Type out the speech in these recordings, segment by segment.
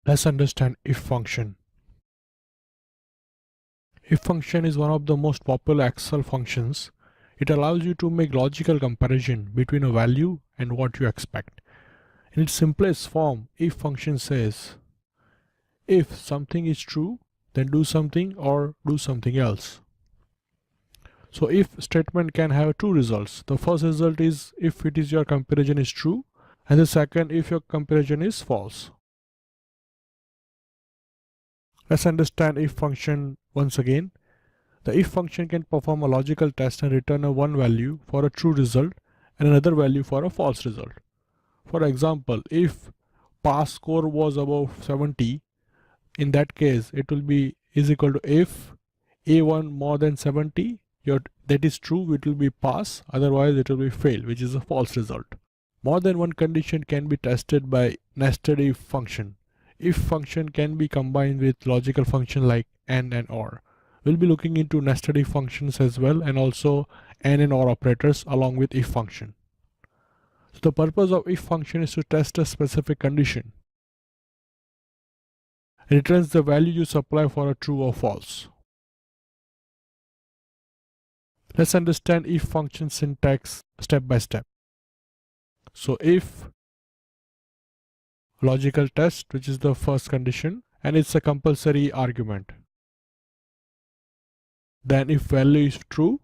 Let's understand if function. If function is one of the most popular Excel functions. It allows you to make logical comparison between a value and what you expect. In its simplest form, if function says, if something is true, then do something or do something else. So if statement can have two results. The first result is if it is your comparison is true, and the second if your comparison is false. Let's understand if function once again. The if function can perform a logical test and return a one value for a true result and another value for a false result. For example, if pass score was above 70, in that case it will be is equal to if a1 more than 70, that is true, it will be pass, otherwise it will be fail, which is a false result. More than one condition can be tested by nested if function. If function can be combined with logical function like and or. We'll be looking into nested if functions as well, and also and or operators along with if function. So the purpose of if function is to test a specific condition. It returns the value you supply for a true or false. Let's understand if function syntax step by step. So if logical test, which is the first condition, and it's a compulsory argument. Then if value is true,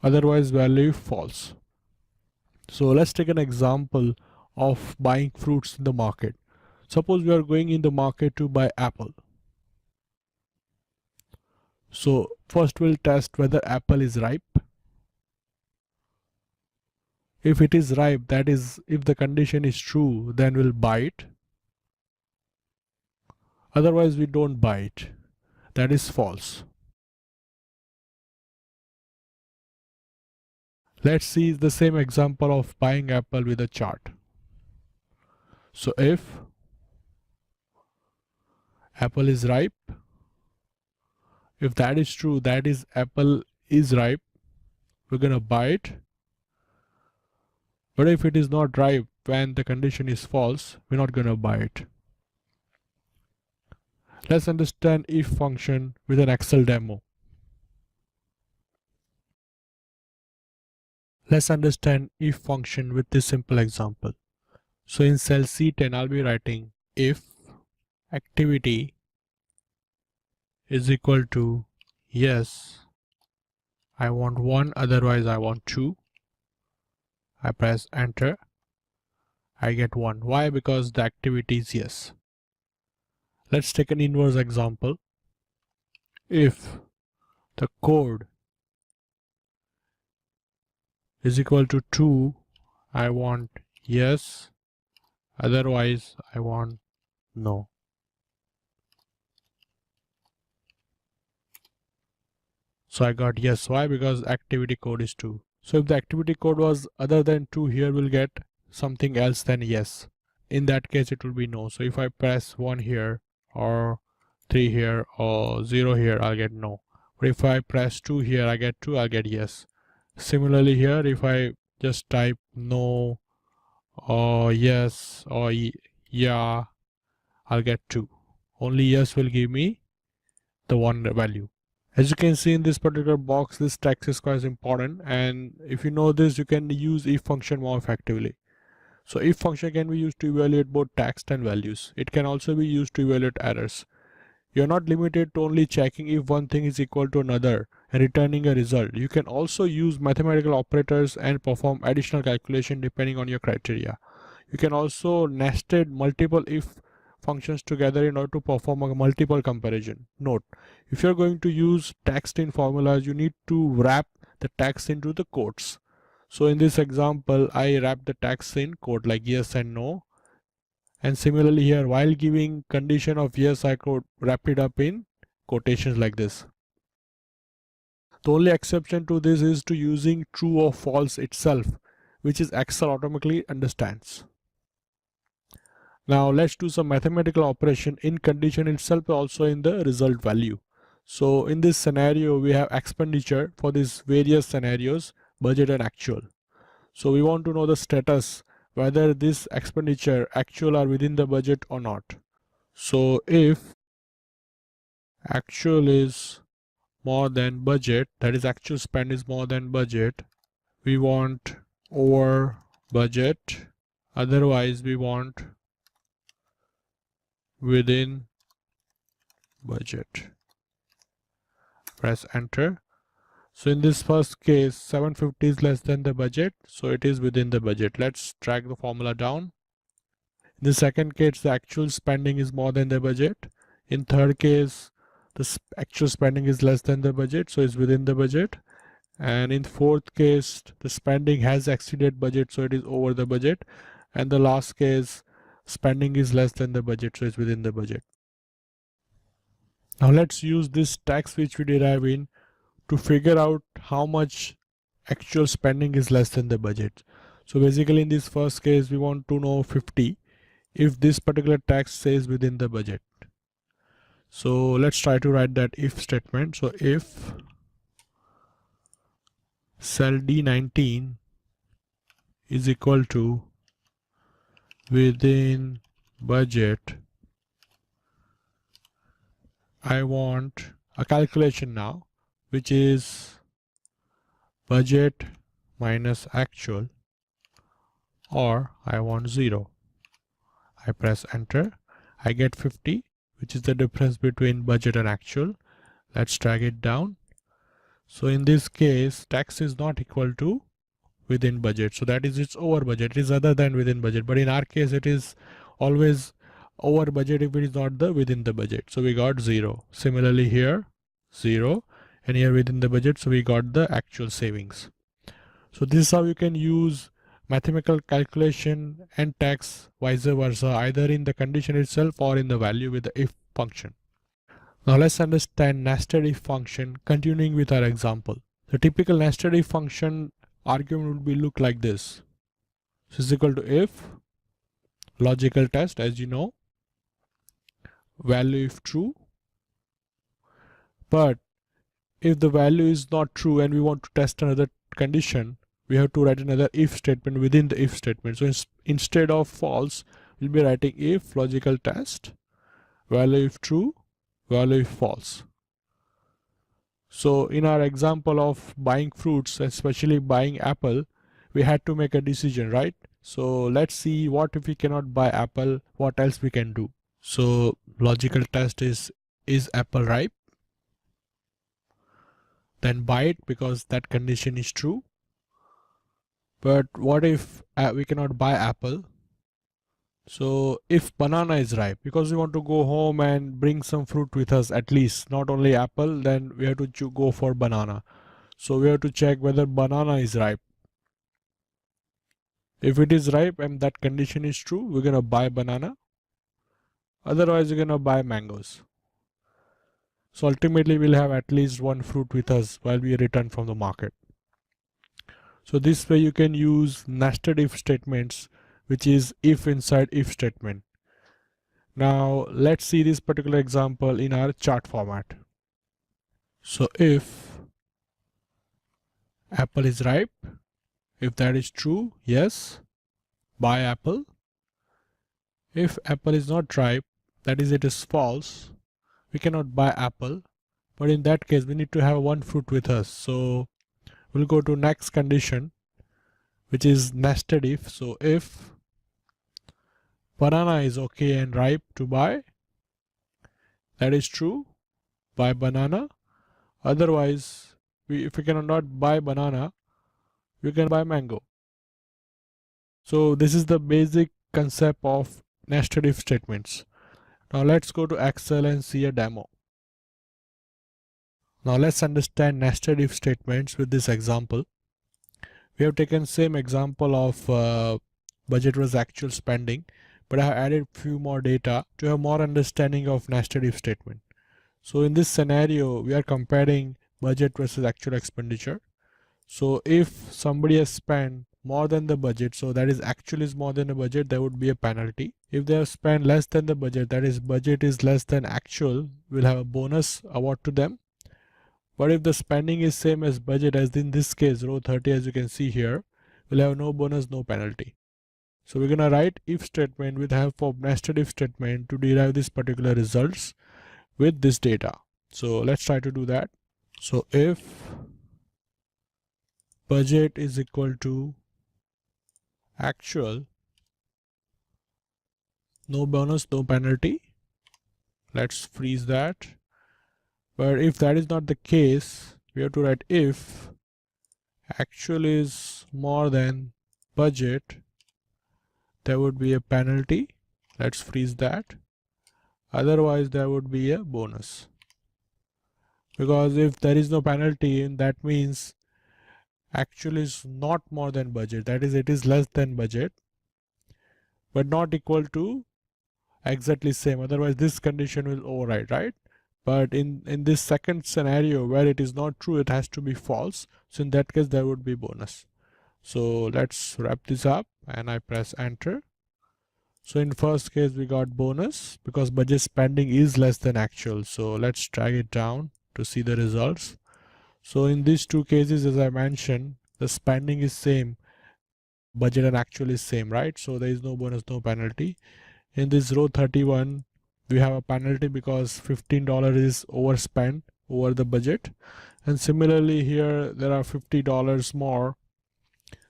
otherwise value is false. So let's take an example of buying fruits in the market. Suppose we are going in the market to buy apple. So first we'll test whether apple is ripe. If it is ripe, that is, if the condition is true, then we'll buy it. Otherwise we don't buy it. That is false. Let's see the same example of buying apple with a chart. So if apple is ripe, if that is true, that is apple is ripe, we're gonna buy it. But if it is not ripe when the condition is false, we're not gonna buy it. Let's understand if function with an Excel demo. Let's understand if function with this simple example. So in cell C10, I'll be writing if activity is equal to yes, I want 1, otherwise I want 2. I press enter. I get 1. Why? Because the activity is yes. Let's take an inverse example. If the code is equal to 2, I want yes, otherwise I want no. So I got yes. Why? Because activity code is 2. So if the activity code was other than 2, here we'll get something else than yes. In that case it will be no. So if I press 1 here or 3 here or 0 here, I'll get no. But if I press 2 here, I get 2, I'll get yes. Similarly here, if I just type no or yes or yeah, I'll get 2. Only yes will give me the one value. As you can see in this particular box, this text is quite important, and if you know this, you can use if function more effectively. So if function can be used to evaluate both text and values. It can also be used to evaluate errors. You're not limited to only checking if one thing is equal to another and returning a result. You can also use mathematical operators and perform additional calculation depending on your criteria. You can also nested multiple if functions together in order to perform a multiple comparison. Note, if you're going to use text in formulas, you need to wrap the text into the quotes. So in this example, I wrap the text in quote like yes and no. And similarly here, while giving condition of yes, I could wrap it up in quotations like this. The only exception to this is to using true or false itself, which is Excel automatically understands. Now let's do some mathematical operation in condition itself, also in the result value. So in this scenario, we have expenditure for these various scenarios, budget and actual. So we want to know the status whether this expenditure actual or within the budget or not. So if actual is more than budget, that is actual spend is more than budget, we want over budget, otherwise we want within budget. Press enter. So in this first case 750 is less than the budget, so it is within the budget. Let's drag the formula down. In the second case the actual spending is more than the budget. In third case the actual spending is less than the budget, so it's within the budget. And in fourth case the spending has exceeded budget, so it is over the budget. And the last case spending is less than the budget, so it's within the budget. Now let's use this tax which we derive in to figure out how much actual spending is less than the budget. So basically in this first case we want to know 50 if this particular tax stays within the budget. So let's try to write that if statement. So if cell D19 is equal to within budget, I want a calculation now which is budget minus actual, or I want 0. I press enter. I get 50, which is the difference between budget and actual. Let's drag it down. So in this case tax is not equal to within budget, so that is it's over budget. It is other than within budget, but in our case it is always over budget if it is not the within the budget, so we got 0. Similarly here 0, and here within the budget, so we got the actual savings. So this is how you can use mathematical calculation and tax vice versa, either in the condition itself or in the value with the if function. Now let's understand nested if function, continuing with our example. The typical nested if function argument would be look like this. So is equal to if logical test, as you know, value if true, but if the value is not true and we want to test another condition, we have to write another if statement within the if statement. So instead of false, we'll be writing if logical test, value if true, value if false. So in our example of buying fruits, especially buying apple, we had to make a decision, right? So let's see what if we cannot buy apple, what else we can do. So logical test is apple ripe? Then buy it because that condition is true. But what if we cannot buy apple? So if banana is ripe, because we want to go home and bring some fruit with us, at least not only apple, then we have to go for banana. So we have to check whether banana is ripe. If it is ripe and that condition is true, we're gonna buy banana. Otherwise we're gonna buy mangoes. So ultimately we'll have at least one fruit with us while we return from the market. So this way you can use nested if statements, which is if inside if statement. Now let's see this particular example in our chart format. So if apple is ripe, if that is true, yes, buy apple. If apple is not ripe, that is it is false, we cannot buy apple. But in that case we need to have one fruit with us. So we'll go to next condition, which is nested if. So if banana is okay and ripe to buy, that is true, buy banana. Otherwise, if we cannot buy banana, we can buy mango. So this is the basic concept of nested if statements. Now let's go to Excel and see a demo. Now let's understand nested if statements with this example. We have taken same example of budget versus actual spending, but I have added few more data to have more understanding of nested if statement. So in this scenario, we are comparing budget versus actual expenditure. So if somebody has spent more than the budget, so that is actual is more than the budget, there would be a penalty. If they have spent less than the budget, that is budget is less than actual, we'll have a bonus award to them. But if the spending is same as budget, as in this case row 30, as you can see here, we'll have no bonus, no penalty. So we're gonna write if statement with help of nested if statement to derive this particular results with this data. So let's try to do that. So if budget is equal to actual, no bonus, no penalty, let's freeze that. But if that is not the case, we have to write if actual is more than budget, there would be a penalty. Let's freeze that. Otherwise, there would be a bonus. Because if there is no penalty, that means actual is not more than budget. That is, it is less than budget, but not equal to exactly same. Otherwise, this condition will override, right? But in this second scenario where it is not true, it has to be false. So in that case, there would be bonus. So let's wrap this up and I press enter. So in first case, we got bonus because budget spending is less than actual. So let's drag it down to see the results. So in these two cases, as I mentioned, the spending is same, budget and actual is same, right? So there is no bonus, no penalty. In this row 31, we have a penalty because $15 is overspent over the budget. And similarly here, there are $50 more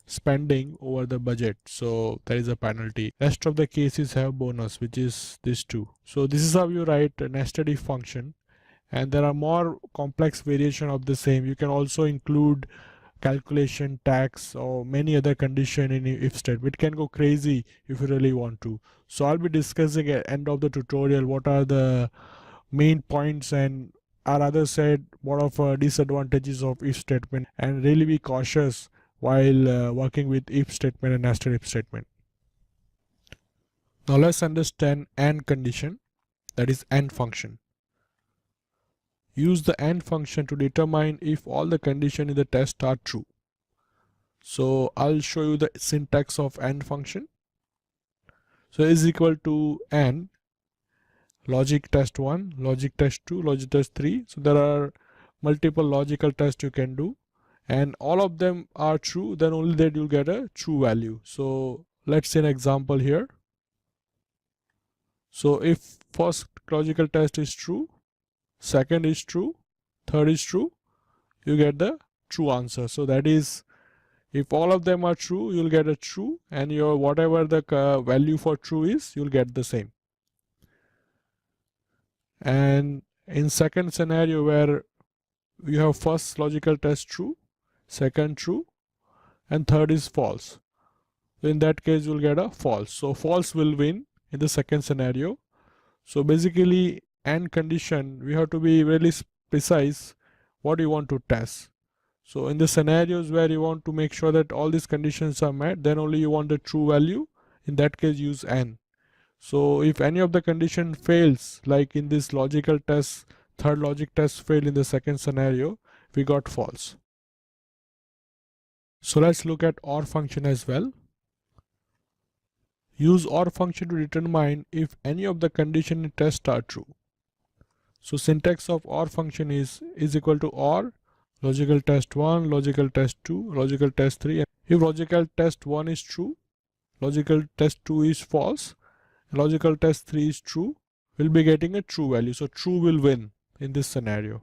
spending over the budget, so there is a penalty. Rest of the cases have bonus, which is this two. So this is how you write a nested if function, and there are more complex variation of the same. You can also include calculation, tax, or many other condition in if statement. It can go crazy if you really want to. So I'll be discussing at end of the tutorial what are the main points, and or rather said what are disadvantages of if statement, and really be cautious while working with if statement and nested if statement. Now let's understand AND condition, that is AND function. Use the AND function to determine if all the conditions in the test are true. So I'll show you the syntax of AND function. So is equal to AND logic test 1, logic test 2, logic test 3. So there are multiple logical tests you can do, and all of them are true, then only that you'll get a true value. So let's see an example here. So if first logical test is true, second is true, third is true, you get the true answer. So that is, if all of them are true, you'll get a true, and your whatever the value for true is, you'll get the same. And in second scenario where you have first logical test true, second true, and third is false, so in that case you'll get a false. So false will win in the second scenario. So basically, AND condition, we have to be really precise what you want to test. So in the scenarios where you want to make sure that all these conditions are met, then only you want the true value. In that case, use AND. So if any of the condition fails, like in this logical test, third logic test failed in the second scenario, we got false. So let's look at OR function as well. Use OR function to determine if any of the condition in test are true. So syntax of OR function is equal to OR logical test 1, logical test 2, logical test 3. If logical test 1 is true, logical test 2 is false, logical test 3 is true, we'll be getting a true value. So true will win in this scenario.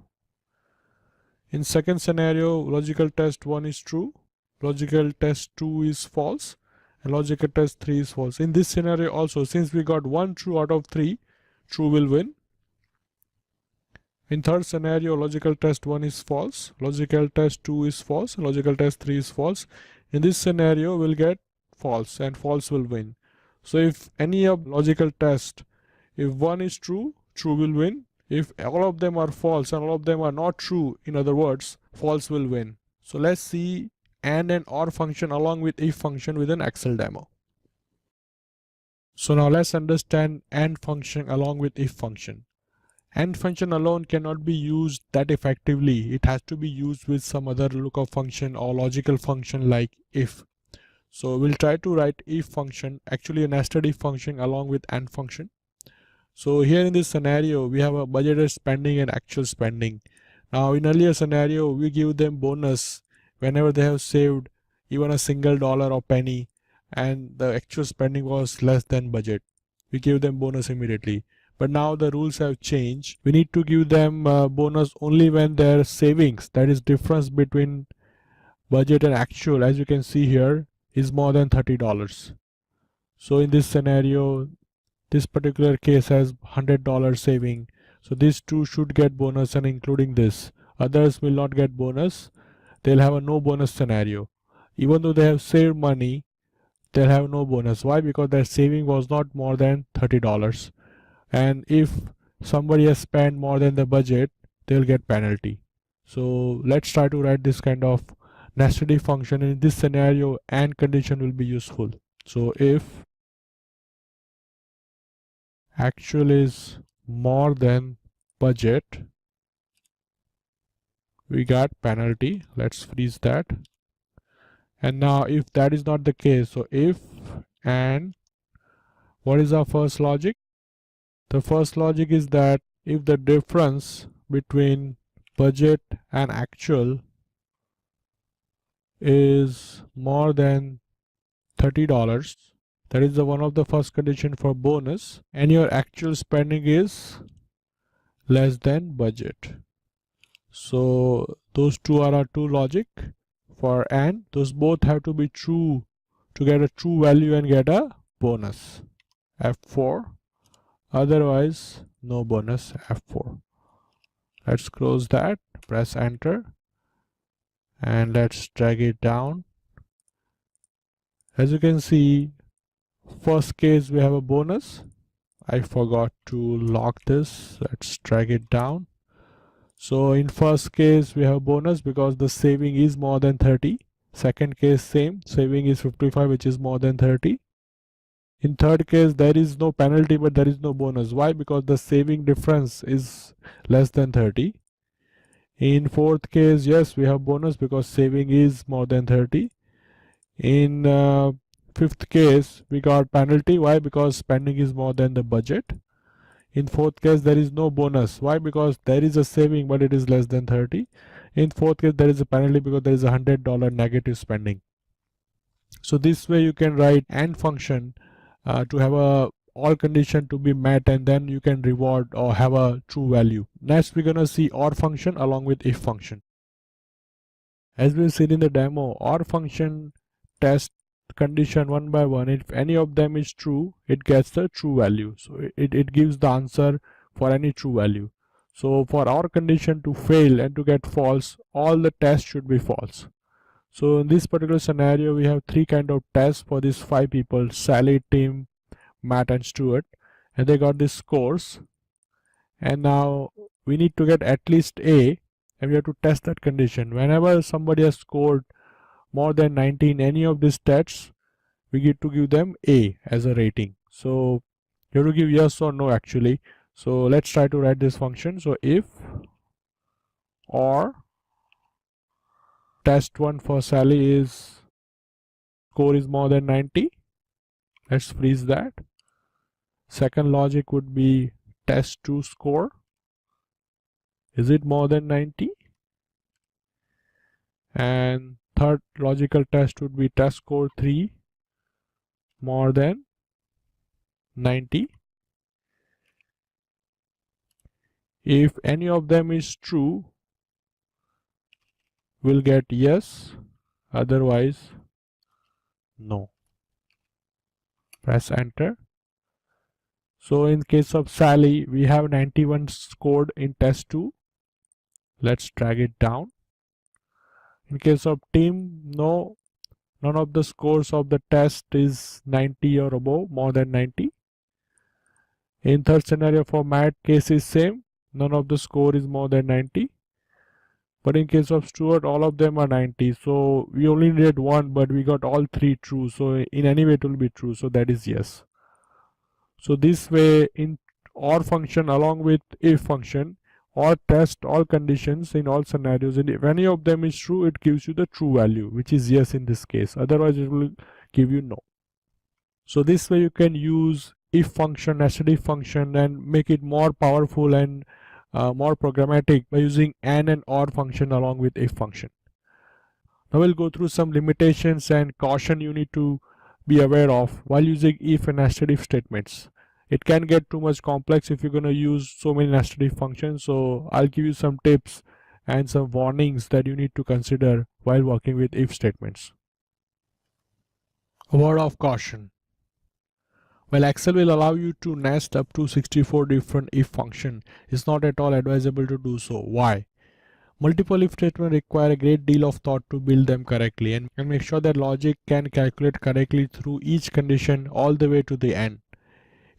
In second scenario, logical test 1 is true, logical test 2 is false, and logical test 3 is false. In this scenario also, since we got one true out of 3, true will win. In third scenario, logical test 1 is false, logical test 2 is false, and logical test 3 is false. In this scenario, we'll get false, and false will win. So if any of logical test, if one is true, true will win. If all of them are false and all of them are not true, in other words, false will win. So let's see AND and OR function along with if function with an Excel demo. So now let's understand AND function along with if function. AND function alone cannot be used that effectively. It has to be used with some other lookup function or logical function like if. So we'll try to write if function, actually a nested if function along with AND function. So here in this scenario, we have a budgeted spending and actual spending. Now in earlier scenario, we give them bonus whenever they have saved even a single dollar or penny, and the actual spending was less than budget. We give them bonus immediately. But now the rules have changed. We need to give them bonus only when their savings, that is difference between budget and actual, as you can see here, is more than $30. So in this scenario, this particular case has $100 saving. So these two should get bonus, and including this. Others will not get bonus. They'll have a no bonus scenario. Even though they have saved money, they'll have no bonus. Why? Because their saving was not more than $30. And if somebody has spent more than the budget, they'll get penalty. So let's try to write this kind of nested if function. In this scenario, and condition will be useful. So if actual is more than budget, we got penalty. Let's freeze that. And now if that is not the case, so if and what is our first logic? The first logic is that if the difference between budget and actual is more than $30, that is the one of the first condition for bonus, and your actual spending is less than budget. So those two are our two logic for and. Those both have to be true to get a true value and get a bonus, F4. Otherwise, no bonus, F4. Let's close that, press enter, and let's drag it down. As you can see, first case we have a bonus. I forgot to lock this. Let's drag it down. So in first case we have a bonus because the saving is more than 30. Second case same, saving is 55, which is more than 30. In third case there is no penalty but there is no bonus. Why? Because the saving difference is less than 30. In fourth case, yes, we have bonus because saving is more than 30. In fifth case, we got penalty. Why? Because spending is more than the budget. In fourth case, there is no bonus. Why? Because there is a saving but it is less than 30. In fourth case, there is a penalty because there is a $100 negative spending. So this way you can write AND function to have a all condition to be met, and then you can reward or have a true value. Next we're gonna see OR function along with if function. As we've seen in the demo, OR function test condition one by one. If any of them is true, it gets the true value. So it gives the answer for any true value. So for our condition to fail and to get false, all the tests should be false. So in this particular scenario, we have three kind of tests for these 5 people: Sally, Tim, Matt and Stuart, and they got these scores. And now we need to get at least A, and we have to test that condition. Whenever somebody has scored more than 90 in any of these tests, we get to give them A as a rating. So you have to give yes or no actually. So let's try to write this function. So if or test 1 for Sally is score is more than 90, let's freeze that. Second logic would be test 2 score, is it more than 90? And third logical test would be test score 3 more than 90. If any of them is true, we'll get yes, otherwise no. Press enter. So in case of Sally, we have 91 scored in test 2. Let's drag it down. In case of Tim, no, none of the scores of the test is 90 or above, more than 90. In third scenario for Matt, case is same, none of the score is more than 90. But in case of Stuart, all of them are 90. So we only needed one, but we got all 3 true. So in any way it will be true. So that is yes. So this way in OR function along with if function, or test all conditions in all scenarios, and if any of them is true, it gives you the true value, which is yes in this case. Otherwise it will give you no. So this way you can use if function, nested if function, and make it more powerful and more programmatic by using and OR function along with if function. Now we'll go through some limitations and caution you need to be aware of while using if and nested if statements. It can get too much complex if you're going to use so many nested if functions, so I'll give you some tips and some warnings that you need to consider while working with if statements. A word of caution. While Excel will allow you to nest up to 64 different if functions, it's not at all advisable to do so. Why? Multiple if statements require a great deal of thought to build them correctly and make sure that logic can calculate correctly through each condition all the way to the end.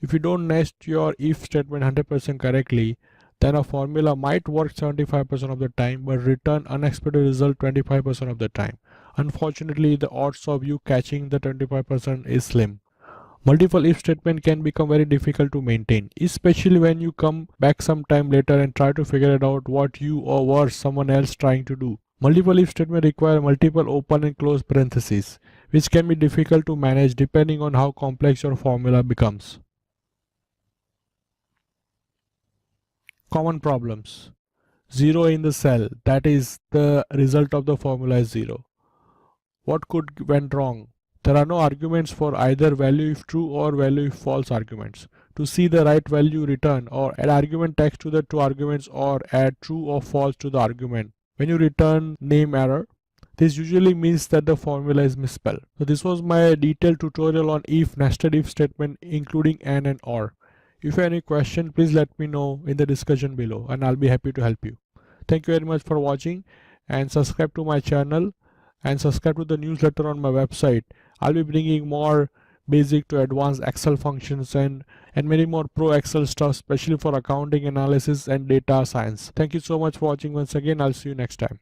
If you don't nest your if statement 100% correctly, then a formula might work 75% of the time but return unexpected result 25% of the time. Unfortunately, the odds of you catching the 25% is slim. Multiple if statement can become very difficult to maintain, especially when you come back some time later and try to figure it out what you or worse someone else trying to do. Multiple if statement require multiple open and close parentheses, which can be difficult to manage depending on how complex your formula becomes. Common problems. 0 in the cell, that is the result of the formula is 0. What could went wrong? There are no arguments for either value if true or value if false arguments. To see the right value return or add argument text to the two arguments or add true or false to the argument. When you return name error, this usually means that the formula is misspelled. So this was my detailed tutorial on if nested if statement including and or. If you have any question, please let me know in the discussion below and I'll be happy to help you. Thank you very much for watching and subscribe to my channel and subscribe to the newsletter on my website. I'll be bringing more basic to advanced Excel functions and many more pro Excel stuff, especially for accounting analysis and data science. Thank you so much for watching once again. I'll see you next time.